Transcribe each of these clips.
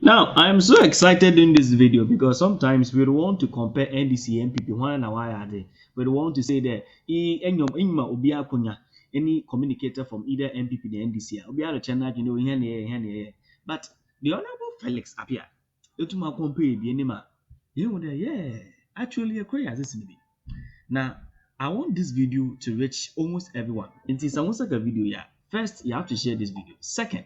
Now, I'm so excited in this video because sometimes we don't want to compare NDC MPP. Why and why are they? We don't want to say that any communicator from either MPP or NDC. Obiara channel, you know, here. But the Honorable Felix appear. You to compare the anima. You know, yeah, actually, a query as this be. Now, I want this video to reach almost everyone. It is almost like a video, yeah. First, you have to share this video. Second,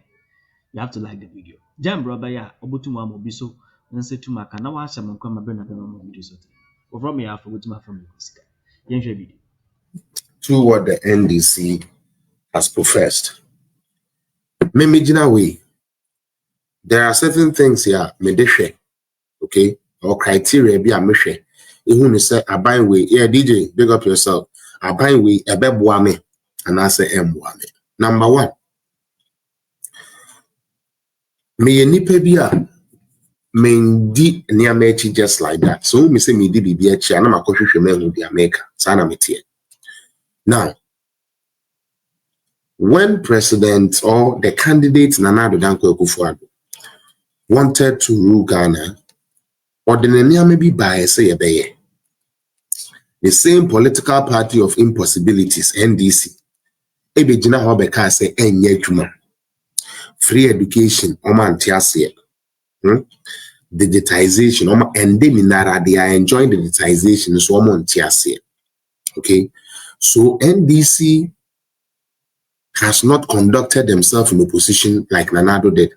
you have to like the video. Jam brother ya obotumu amobiso nse tuma ka na wa hyam nkwa mabe na be mo video so. Over me afọ obotumu afọ me sika. Yen hwe video. To what the NDC has professed. Memegina way. There are certain things here medeshe, okay, or criteria be a meshe. Ehun say aban way, yeah DJ, big up yourself. Aban way ebeboa me and I say emboa me. Number 1. Me nipa bia mendi niamechi just like that. So me say me di bibi echi ana makohwehwe me hu bia America. Sana metie. Now, when President or the candidate Nana Addo Dankwa Akufo-Addo wanted to rule Ghana, or the maybe by say the same political party of impossibilities, NDC, ebejina ho beka say enye adwuma, free education, digitization, and they are enjoying the digitization, so okay. So NDC has not conducted themselves in opposition like Nana Addo did.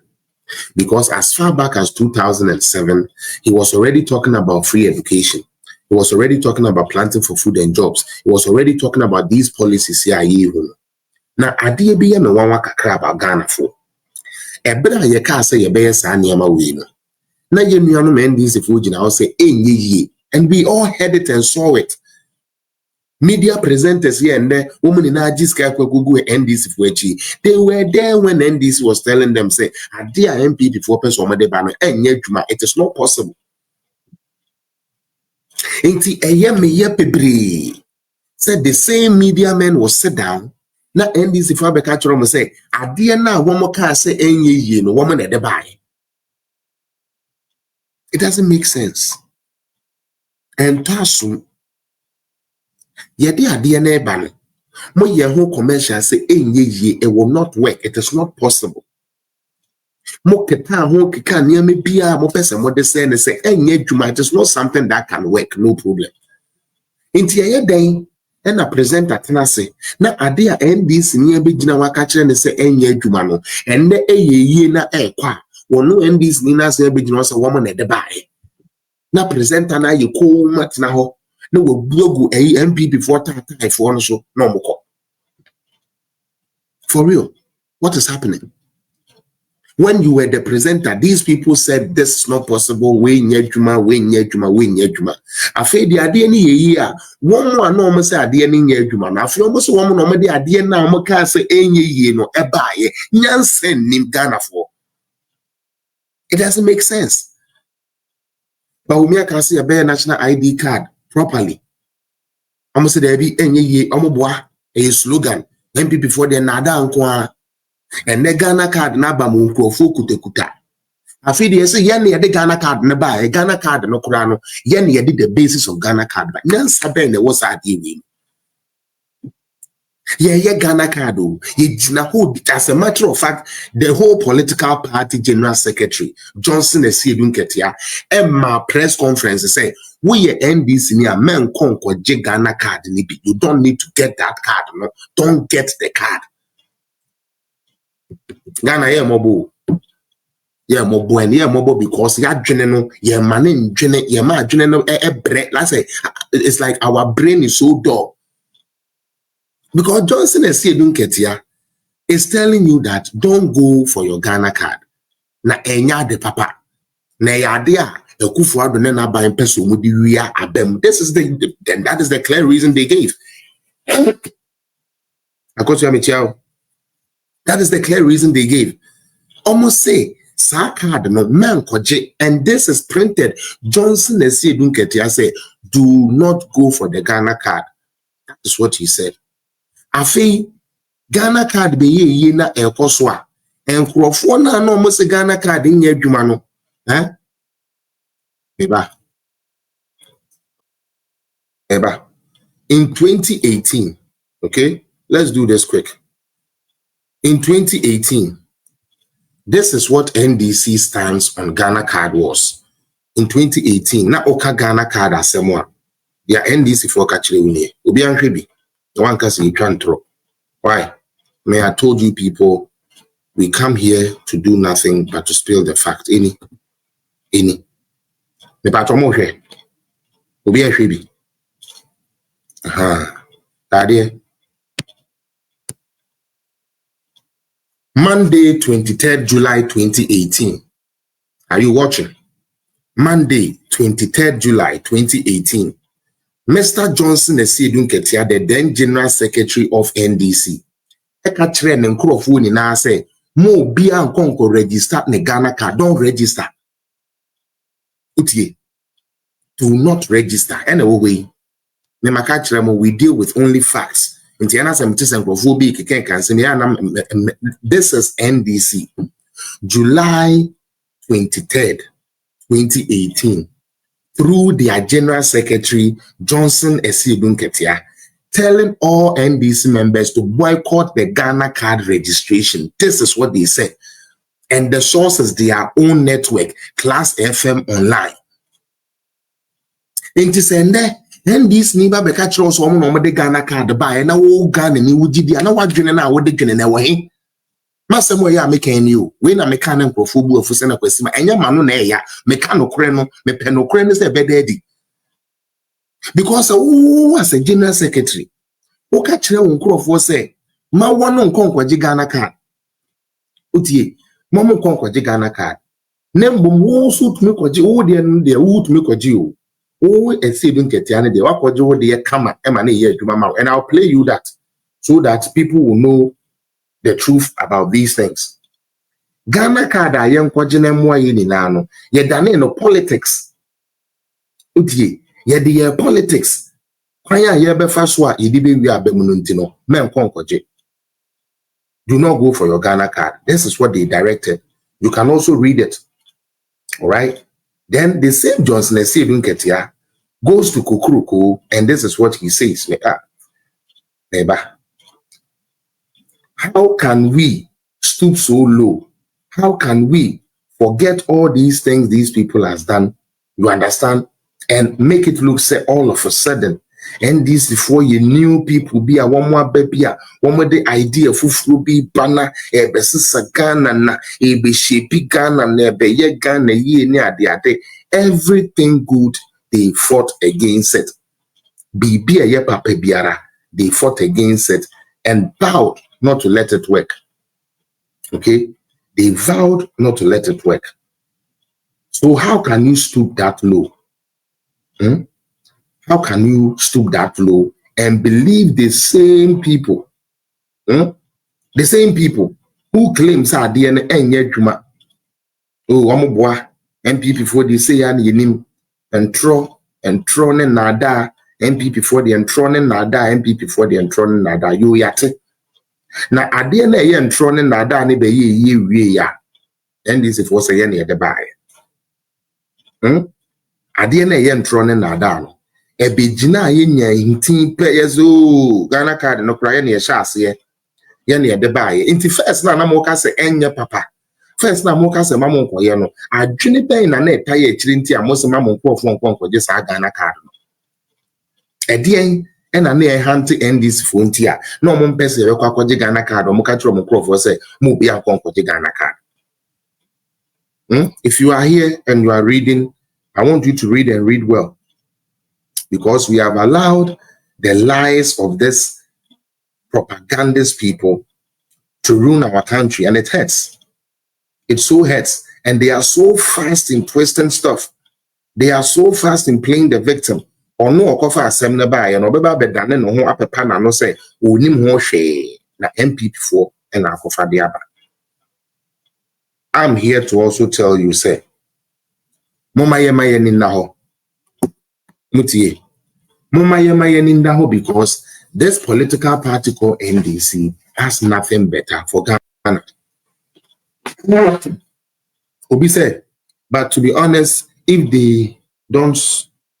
Because as far back as 2007, he was already talking about free education. He was already talking about planting for food and jobs. He was already talking about these policies here. Now, adie bi me wan kakra about Ghana for. Ebra ye ka say ye be sa niama we no. Na ye nuanu men NDC fo gina say enye ye. And we all heard it and saw it. Media presenters here and there, women in Ajiska Google NDC for they were there when NDC was telling them, say, dear MP before person it is not possible. Said the same media men will sit down. Now NDC for Becatron say, dear now one more car say any no woman at the buy. It doesn't make sense. And Tasu. Yedi adie ban. Mo ye ho commercial say enye it will not work. It is not possible. Mo keta ho keka near me bia mo person mo de say enye dwuma. It is not something that can work, no problem. Inti ye den and a presenter tena say na ade a NDC near be gina waka kire ne say enye dwuma no and the ye na kwa wono NDC ni na say be gina say woman e de bae. Na presenter na ye ko matna ho. No, we blog a MP before time for so no more. For real, what is happening? When you were the presenter, these people said this is not possible. We nyejuma. I feel the idea ni year. One more no say idea ni nyejuma. Na feel almost one more the idea na mo ka say enye ye no ebaye nyansen nim Ghana for. It doesn't make sense. Bawumia can see a bare national ID card properly. I'm say there be any ye omoboa a slogan MP before the nada nkwa and the Ghana card na ba mu nkrofo kutakuta. Afi dey say yen ye the Ghana card na ba Ghana card no kura no yen ye the basis of Ghana card but nyansa ben was ade ye Ghana card o ye gina hold as a matter of fact the whole political party general secretary Johnson Asiedu Nketisia Emma press conference say we NDC near men konko Ghana card nibi. You don't need to get that card, no. Don't get the card. Ghana ye mobo. Ye mobo and ye mobo because ya general ye manin general ye ma general brain. Let's say it's like our brain is so dull. Because Johnson Asiedu Nketisia is telling you that don't go for your Ghana card. Na enya de papa. Na yadia. This is that is the clear reason they gave. That is the clear reason they gave. Almost say card no man koje, and this is printed. Johnson Asiedu Nketisia say, do not go for the Ghana card. That is what he said. Afi Ghana card be ye na ekoswa. And Crawford na no almost Ghana card in ye jumano. Eba. In 2018, okay, let's do this quick. In 2018, this is what NDC stands on Ghana card was. In 2018, na oka Ghana card asemwa. Ya NDC for kachire unye. Obi anhwebi. One kasi ikantro. Why? May I told you people, we come here to do nothing but to spill the fact. Any. Me patromo hwe. Obi anhwebi. Daddy. Monday, 23rd July 2018. Are you watching? Monday, 23rd July 2018. Mr. Johnson Asiedu Nketisia, the then General Secretary of NDC. Eka chere ne nkrofo ni na say, mo bia nkonko register ne Ghana card, don't register. Utie. Do not register. Anyway, me maka chere mo, we deal with only facts. This is NDC. July 23rd, 2018. Through their General Secretary, Johnson Asiedu Nketisia, telling all NDC members to boycott the Ghana card registration. This is what they said. And the source is their own network, Class FM Online. In this end, NDC niba beka chiro so omo no de Ghana card ba na wo Ghana ni wugidi na wadwene na wo de dwene na wo he masemo ya meka you we na meka na nkrofo bu afu se na kwasi ma enya ma no na eya meka no kore no me pe no kore no se be daddy because as a General Secretary wo ka chire wo nkrofo se ma wono nkonkwaje Ghana card utie mo mo nkonkwaje Ghana card nembo wo so tumi kwaje wo de no de wo tumi kwaje o. Oh, Asiedu Nketisia de wakojo de kama ema na ye adwuma ma, and I'll play you that so that people will know the truth about these things. Ghana card ayen kwaje na mo ayi ni na no ye dane no politics. Utie ye de politics kwan ya ye be fa so a ye di be wi abemu no ntino men kwaje. Do not go for your Ghana card. This is what they directed. You can also read it. All right? Then the same Johnson Asiedu Nketisia goes to Kukuruku, and this is what he says. How can we stoop so low? How can we forget all these things these people has done? You understand? And make it look say all of a sudden. And this before you knew people be a one more baby, one more the idea of be banner, a besisa Ghana na a be shapey Ghana na be ye Ghana ye near the ade. Everything good, they fought against it. Be a ye papa biara, they fought against it and vowed not to let it work. Okay? They vowed not to let it work. So how can you stoop that low? How can you stoop that low and believe the same people? The same people who claims are DNA and yet oh, I'm boy, MPP for the say and yenim and tro and nada, MPP for the entroning nada, MPP for the entroning nada, you yate. Now, I didn't say entroning nada, ni be ye ya. And this is for say any the buy. I didn't say entroning nada. Ebijina yenya hintin players o Ghana card no kra ye shase ye ne de bae inti first na mo ka se enye papa first na mo ka se mamo nkoye no adwene ben na na eta ye kiri nti amo se mamo nkofo nkonkoje sa Ghana card no edien ena na e hante NDC fo nti a na mo mpese ye kwa kwaje Ghana card mo ka tro mo nkofo se mo bi nkonkoje Ghana card. If you are here and you are reading, I want you to read and read well. Because we have allowed the lies of this propagandist people to ruin our country, and it hurts. It so hurts. And they are so fast in twisting stuff. They are so fast in playing the victim. Or no okofa asemna ba ya no beba bedane no ho apepa na no say onim ho hwe na MPP for and akofa de aba. I'm here to also tell you say mama ye ni na ho mutie because this political party called NDC has nothing better for Ghana. Obi said, But to be honest, if they don't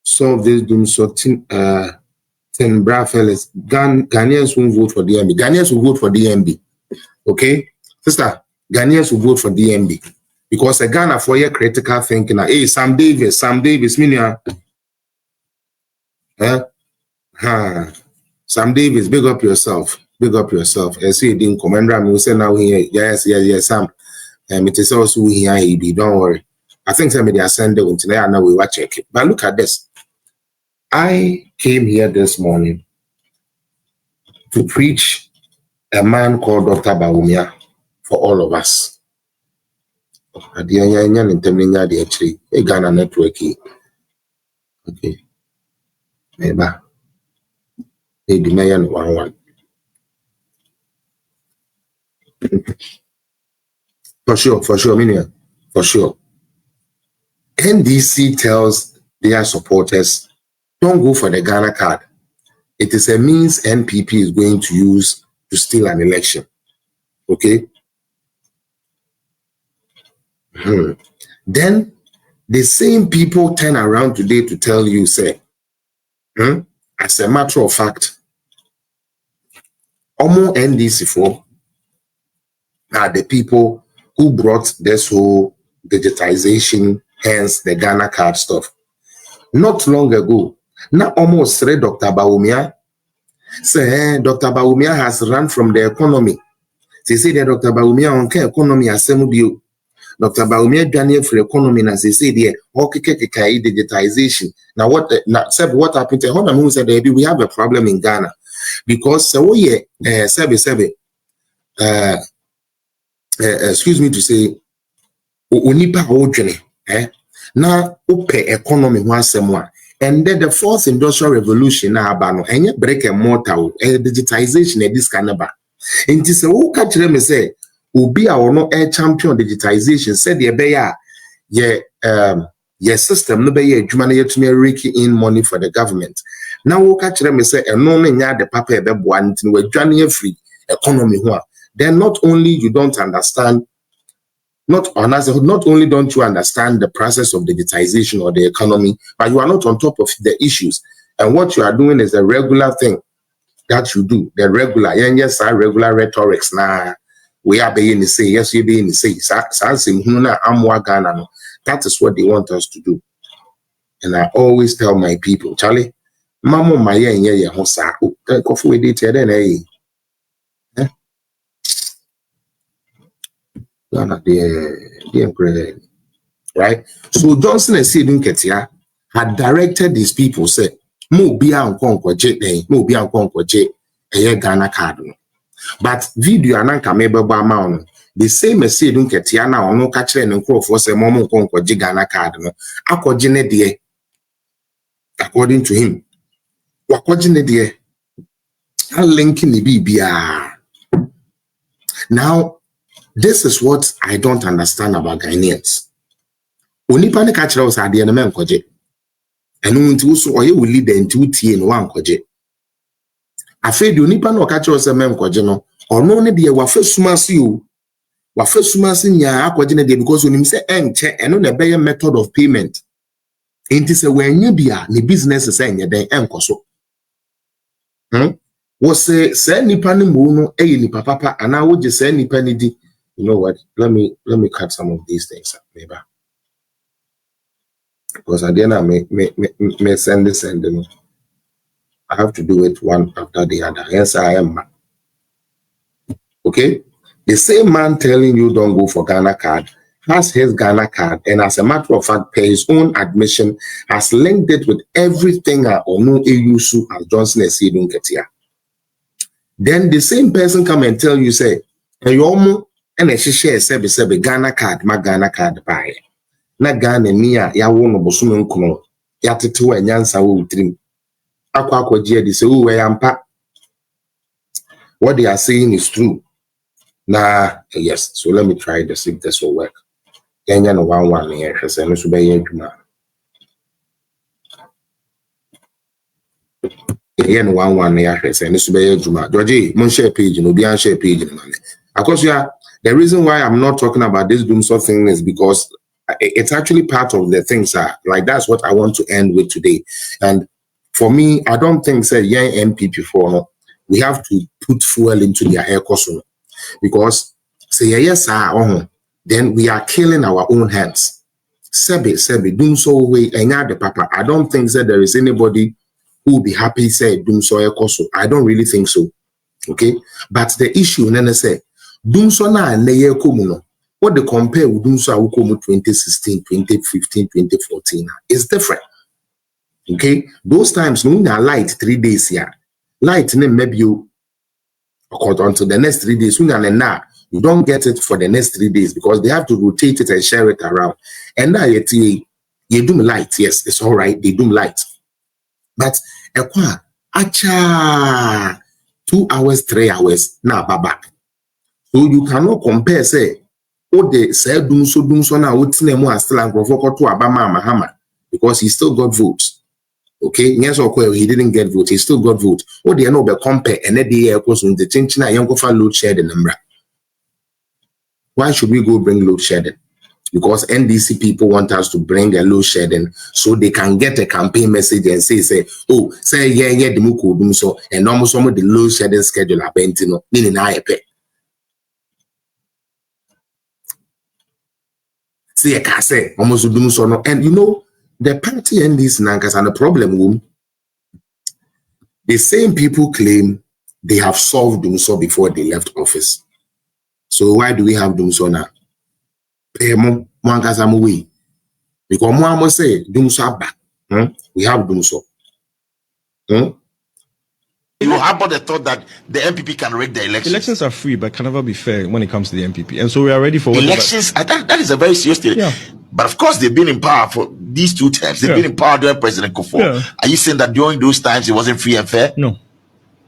solve this doom sorting, fellas, Ghanaians won't vote for DMB. Ghanaians will vote for DMB. Okay, sister, Ghanaians will vote for DMB because a Ghana for your critical thinking. Hey, Sam Davis, Minia. Sam Davis, big up yourself. Big up yourself. I see you didn't commander. We say now here. Yes, Sam. It is also here. Don't worry. I think somebody has sent it today. I know we will check it. But look at this. I came here this morning to preach a man called Dr. Bawumia for all of us. Ghana network. Okay. Maybe. The mayor one. For sure, Minia. For sure. NDC tells their supporters, don't go for the Ghana card. It is a means NPP is going to use to steal an election. Okay? Then the same people turn around today to tell you, say, as a matter of fact, almost NDC4 are the people who brought this whole digitization, hence the Ghana card stuff. Not long ago, now almost said Dr. Bawumia, say Dr. Bawumia has run from the economy. They say that Dr. Bawumia on economy as you. Dr. Bawumia Daniel for economy as they say there, okay, digitization. Now what happened to Honda who said we have a problem in Ghana because excuse me to say Unipa Ojene, now open economy once more. And then the fourth industrial revolution now about any break and mortar digitization this kind of and this who catch them say Ubi our no air champion digitization said the bear system no be human to me raking in money for the government. Now who catch them say and no the papa be one we journey free economy one. Then not only you don't understand, not only don't you understand the process of digitization or the economy, but you are not on top of the issues. And what you are doing is a regular thing that you do. The regular, yes, regular rhetorics. Nah, we are being to say, yes, you're being to say, that is what they want us to do. And I always tell my people, Charlie, Mama, my right? So Johnson Asiedu Nketisia had directed these people, say, Mo be an konkoje, Mo be an konkoje, a Ghana card. But video ananka mebe ba ma the same Asiedu Nketisia na ono ka kire ne nkrofo say mo konkoje Ghana card no akoje ne de according to him. Wakoje ne de a link ni bibia. Now this is what I don't understand about Ghanaians. Only panic catcher was at the end of koje. And until so or you will lead the into tea in one koje. I feel you nipa no catcher was a mem koje no, or no need the first sumas you. Wa first sumas in ya akojine de because when him say check and on the better method of payment. It is a when you be a business is saying ya then enkoso. Was say nipa ni muno nipa papa and I would just say nipa ni di. You know what? Let me cut some of these things up, maybe. Because at the end I may send this and then I have to do it one after the other. Yes, I am. Okay? The same man telling you don't go for Ghana card has his Ghana card and as a matter of fact, per his own admission, has linked it with everything Onu Eyusu as Johnson Asiedu Nketisia. Then the same person come and tell you, say, and you almost and a share sebe Ghana card, my Ghana card buy. Na Ghana niya ya wono bosume nkuno ya tetewa nyansa wo utrim. Akwa jie say we yampa. What they are saying is true. Yes, so let me try this if this will work. Kenya no 1-1 here, say no sube yeduma. Kenya no 1-1 here, say no sube yeduma. Georgie, mon share page, no be share page, man. Of course, yeah. The reason why I'm not talking about this doom thing is because it's actually part of the things that, like, that's what I want to end with today. And for me, I don't think say young MPP for we have to put fuel into their air course, because say yes, then we are killing our own hands. Sebi, doom so way and the papa. I don't think that there is anybody who will be happy say doom so air course. I don't really think so. Okay, but the issue, nene say doom so na neye komuno. What they compare with doom so 2016, 2015, 2014 is different. Okay, those times no na light 3 days here. Light maybe you until the next 3 days. You don't get it for the next 3 days because they have to rotate it and share it around. And now you do light, yes, it's all right. They do light, but acha 2 hours, 3 hours now back. So you cannot compare. Say, oh, they say doom so now. What's name was still and to Obama Mahama because he still got votes. Okay, yes, okay, he didn't get votes, he still got votes. Oh, they are not compare and then they are in the tension. I young load shedding number. Why should we go bring load shedding? Because NDC people want us to bring a load shedding so they can get a campaign message and say, oh, say yeah, the muku doom so and almost some of the load shedding schedule are bentino, meaning I pay. See, I can say almost doom so no, and you know. The party NDC Nankas and the problem, the same people claim they have solved Dumso before they left office. So why do we have Dumso now? Because Mwamo say Dumso back. We have Dumso. You have the thought that the MPP can rig the elections. Elections are free, but can never be fair when it comes to the MPP. And so we are ready for elections. That is a very serious thing. Yeah. But of course, they've been in power for these 2 terms. They've been in power during President Kufuor. Yeah. Are you saying that during those times it wasn't free and fair? No.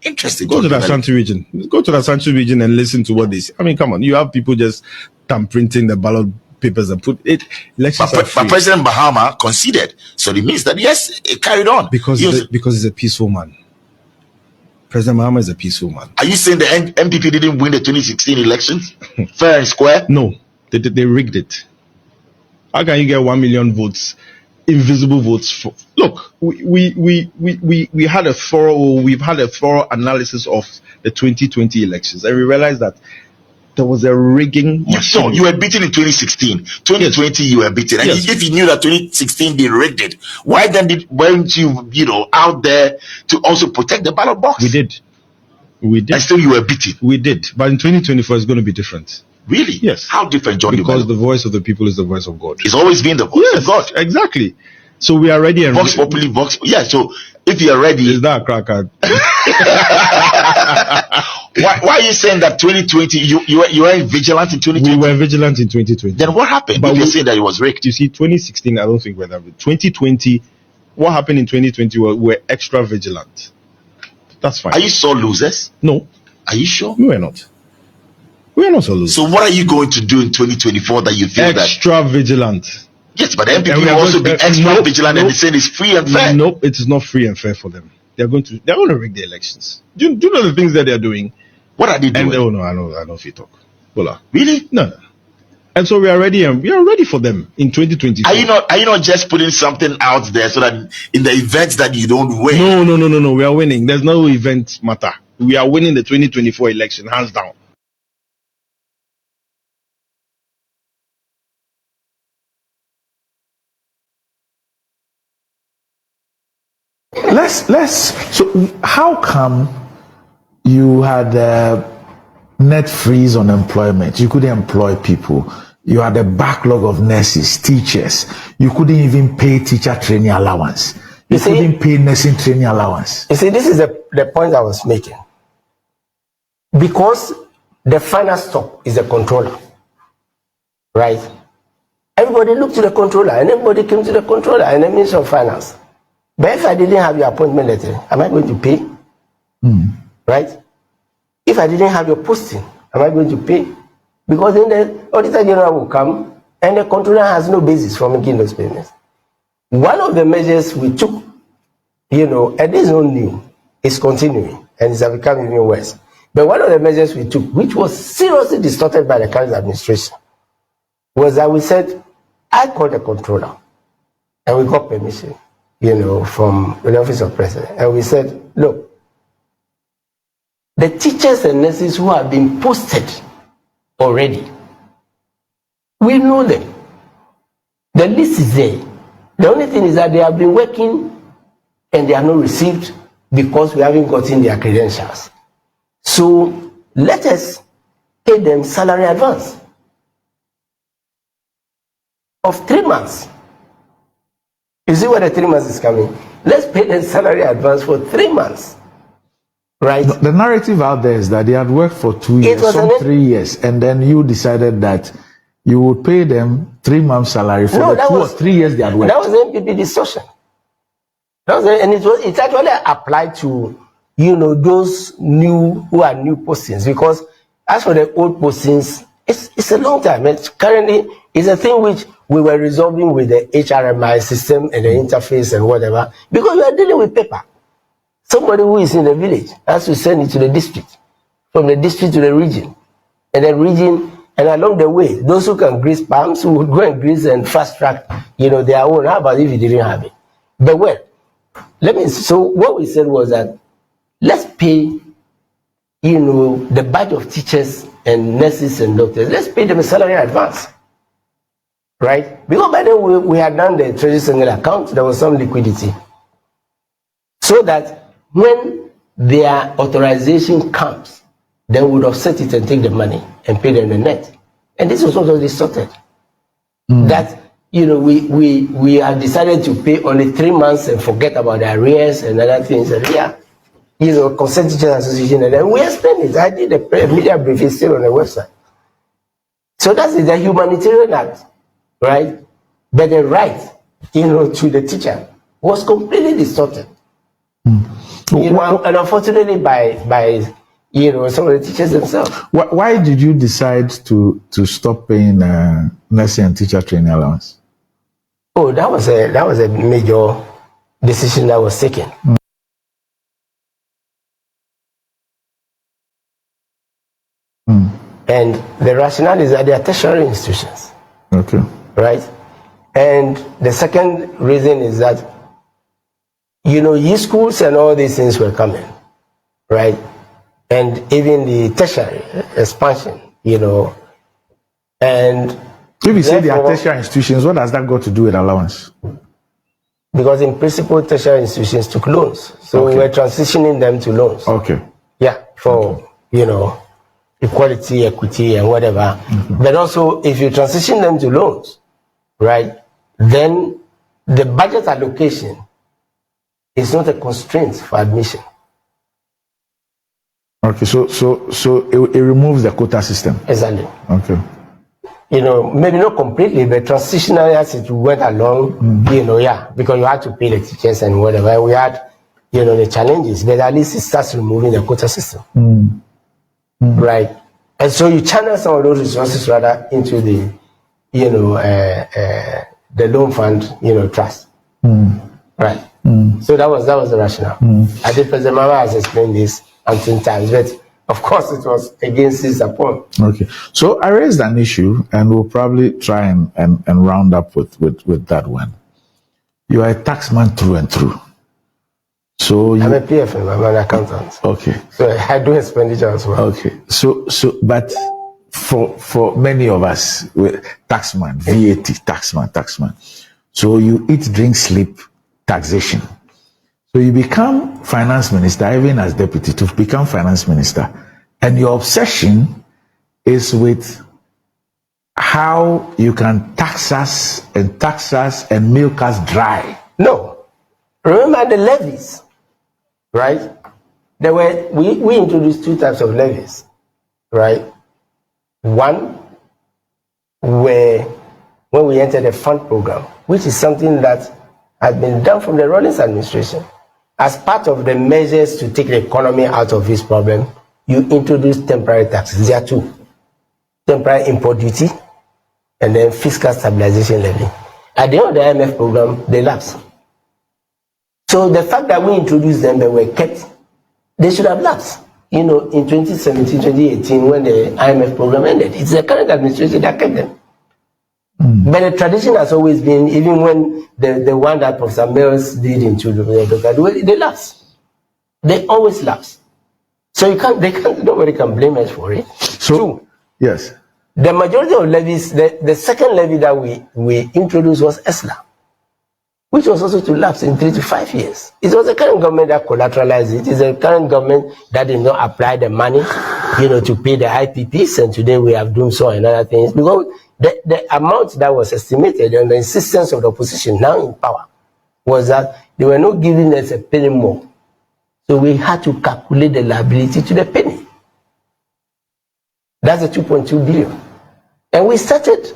Interesting. Go to the Ashanti region. Go to the Ashanti region and listen to what they say. I mean, come on. You have people just printing the ballot papers and put it. Elections are free. But President Mahama conceded. So it means that, yes, it carried on. Because he's a peaceful man. President Mahama is a peaceful man. Are you saying the MPP didn't win the 2016 elections? Fair and square? No. They rigged it. How can you get 1 million votes, invisible votes? Look, we've had a thorough analysis of the 2020 elections, and we realized that there was a rigging. So you were beaten in 2016. 2020 yes. You were beaten, and yes. If you knew that 2016 they rigged it, why then weren't you out there to also protect the ballot box? We did. And still you were beaten. We did, but in 2024 it's going to be different. Really? Yes. How different, John? Because the voice of the people is the voice of God. It's always been the voice of God. Exactly. So we are ready and Vox Populi, Vox. Yeah. So if you are ready, is that a cracker? why are you saying that 2020 you were vigilant in 2020? We were vigilant in 2020. Then what happened? But you saying that it was rigged. You see, 2016, I don't think we're that. 2020, what happened in 2020 was we're extra vigilant. That's fine. Are you sore losers? No. Are you sure? We are not. We are not so losers. So what are you going to do in 2024 that you feel extra vigilant? Yes, but the MPP will also be extra vigilant and they say it's free and fair. No, it is not free and fair for them. They're going to rig the elections. Do you know the things that they're doing? What are they doing? No, I know if you talk. Bola. Really? No. And so we are ready, and we are ready for them in 2024. Are you not just putting something out there so that in the events that you don't win? No. We are winning. There's no event matter. We are winning the 2024 election, hands down. So how come you had net freeze on employment? You couldn't employ people. You had a backlog of nurses, teachers. You couldn't even pay teacher training allowance. You couldn't pay nursing training allowance. You see, this is the point I was making. Because the final stop is the controller, right? Everybody looked to the controller, and everybody came to the controller and the Minister of Finance. But if I didn't have your appointment letter, am I going to pay? Right? If I didn't have your posting, am I going to pay? Because then the Auditor General will come and the controller has no basis for making those payments. One of the measures we took, and this is not new, it's continuing and it's becoming even worse. But one of the measures we took, which was seriously distorted by the current administration, was that we said, I called the controller and we got permission, from the office of president. And we said, look, the teachers and nurses who have been posted already, we know them. The list is there. The only thing is that they have been working and they are not received because we haven't gotten their credentials. So let us pay them salary advance of 3 months. You see where the 3 months is coming? Let's pay them salary advance for 3 months. Right? The narrative out there is that they had worked for 2 years, some 3 years, and then you decided that you would pay them 3 months salary for the 2 or 3 years they had worked. That was the MPP discussion. And it actually applied to, those who are new postings, because as for the old postings, it's a long time. Currently, it's a thing which we were resolving with the HRMI system and the interface and whatever, because we are dealing with paper. Somebody who is in the village has to send it to the district, from the district to the region, and then region, and along the way, those who can grease palms who would go and grease and fast track, their own. How about if you didn't have it? But well, so what we said was that let's pay, the batch of teachers and nurses and doctors, let's pay them a salary advance. Right? Because by then we had done the treasury single account, there was some liquidity. So that when their authorization comes, then we would offset it and take the money and pay them the net. And this was also distorted. That, we have decided to pay only 3 months and forget about the arrears and other things. And Consent Teachers Association, and then we explained it. I did a media briefing still on the website. So that's the humanitarian act, right? But the right, to the teacher was completely distorted. And unfortunately by some of the teachers themselves. Why did you decide to stop paying nursing and teacher training allowance? Oh, that was a major decision that was taken. And the rationale is that they are tertiary institutions. Okay. Right? And the second reason is that, schools and all these things were coming. Right? And even the tertiary expansion, and if you say they are tertiary institutions, what does that got to do with allowance? Because in principle, tertiary institutions took loans, so we were transitioning them to loans. Okay. Yeah, for equality, equity, and whatever. But also, if you transition them to loans, right, then the budget allocation is not a constraint for admission. Okay, so it removes the quota system. Exactly. Okay. Maybe not completely, but transitionally as it went along, because you had to pay the teachers and whatever. We had, the challenges, but at least it starts removing the quota system. Right? And so you channel some of those resources rather into the, the loan fund, trust. Right? So that was the rationale. I think President Mahama has explained this umpteen times, but of course it was against his support. Okay. So I raised an issue and we'll probably try and round up with that one. You are a taxman through and through. So I'm a PFM, I'm an accountant. Okay. So I do expenditure as well. Okay. So but for many of us, taxman, VAT, taxman. So you eat, drink, sleep, taxation. So you become finance minister, even as deputy, to become finance minister. And your obsession is with how you can tax us and milk us dry. No. Remember the levies, right? We introduced 2 types of levies, right? One, where when we entered the fund program, which is something that had been done from the Rawlings administration. As part of the measures to take the economy out of this problem, you introduce temporary taxes. There are 2. Temporary import duty and then fiscal stabilization levy. At the end of the IMF program, they lapsed. So the fact that we introduced them, they were kept, they should have lapsed. In 2017, 2018, when the IMF program ended. It's the current administration that kept them. But the tradition has always been, even when the one that Professor Mills did into they lapse. They always lapse. So nobody can blame us for it. So, Two, yes. the majority of levies, the second levy that we introduced was ESLA, which was also to lapse in 3 to 5 years. It was the current government that collateralized it. It's the current government that did not apply the money, to pay the IPPs, and today we have done so and other things. Because the amount that was estimated and the insistence of the opposition now in power was that they were not giving us a penny more. So we had to calculate the liability to the penny. That's the 2.2 billion. And we started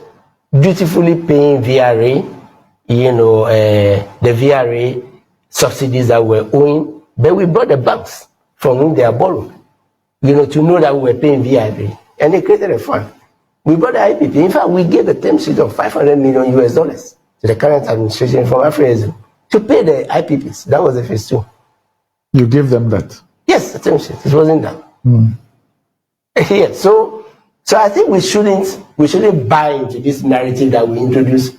dutifully paying VRA, the VRA subsidies that were owing, but we brought the banks from whom they are borrowing, to know that we were paying VRA. And they created a fund. We brought the IPP. In fact, we gave a term sheet of $500 million to the current administration from Africa to pay the IPPs. That was the phase 2. You gave them that? Yes, the term sheet. It wasn't done. Yeah, so I think we shouldn't buy into this narrative that we introduced